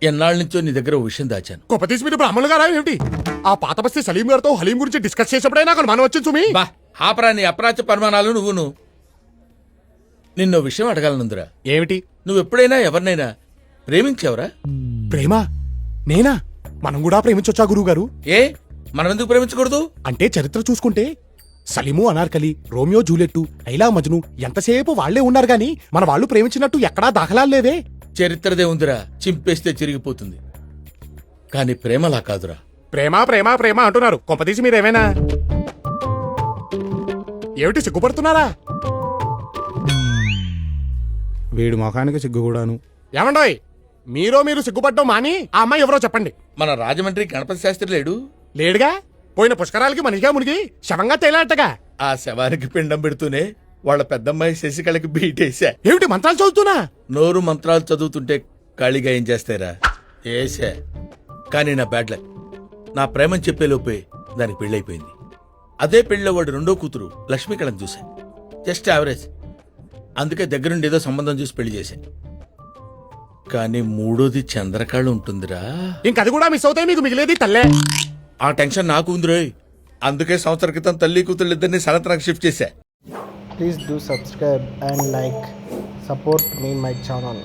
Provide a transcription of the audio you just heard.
ఎన్నాళ్ళ నుంచో నీ దగ్గర ఓ విషయం దాచాను. గొప్పతీసి మీరు బ్రాహ్మణులు గారా ఏమిటి? ఆ పాత బస్తీ సలీం గారితో హలీం గురించి డిస్కస్ చేసేప్పుడే నాకు మనం వచ్చింది సుమి. బా ఆపరా నీ అప్రాచ్య పరిమాణాలు నువ్వును. నిన్నో విషయం అడగాలనుందిరా. ఏమిటి? నువ్వు ఎప్పుడైనా ఎవరినైనా ప్రేమించావురా? ప్రేమ? నేనా? మనం కూడా ప్రేమించొచ్చా గురువు గారు? ఏ మనం ఎందుకు ప్రేమించకూడదు? అంటే చరిత్ర చూసుకుంటే సలీము అనార్కలి, రోమియో జూలియట్టు, లైలా మజ్ను ఎంతసేపు వాళ్లే ఉన్నారు గాని మన వాళ్ళు ప్రేమించినట్టు ఎక్కడా దాఖలాలు లేవే. చరిత్రదే ఉందిరా, చింపేస్తే చిరిగిపోతుంది. కానీ ప్రేమలా కాదురా. ప్రేమ ప్రేమ ప్రేమ అంటున్నారు. కొంపదీసి మీరేమైనా ఏమిటి సిగ్గుపడుతున్నారా? వీడు మొఖానికి సిగ్గు కూడాను. ఏమండోయ్, మీరు సిగ్గుపడ్డం మాని ఆ అమ్మాయి ఎవరో చెప్పండి. మన రాజమండ్రి గణపతి శాస్త్రి లేడు? లేడుగా. పోయిన పుష్కరాలకి మనిషిగా మునిగి శవంగా తేలాటగా. ఆ శవానికి పిండం పెడుతూనే వాళ్ళ పెద్దమ్మాయి శశికళకి బీటేశా. ఏమిటి మంత్రాలు చదువుతున్నా? నోరు మంత్రాలు చదువుతుంటే ఖాళీగా ఏం చేస్తారా? ఏసా. కానీ నా బ్యాడ్ లక్, నా ప్రేమని చెప్పేలోపే దానికి పెళ్ళైపోయింది. అదే పెళ్ళిలో వాడు రెండో కూతురు లక్ష్మీకళని చూశా. Just average. అందుకే దగ్గరుండి ఏదో సంబంధం చూసి పెళ్లి చేశా. కానీ మూడోది చంద్రకళ ఉంటుందిరా. ఇంకది కూడా మిస్ అవుతాయి, మీకు మిగిలేది తల్లే. ఆ టెన్షన్ నాకు ఉందిరోయ్. అందుకే సంవత్సరం క్రితం తల్లి కూతురు ఇద్దరిని సనత్రకు షిఫ్ట్ చేశా. Please do subscribe and like. Support me my channel.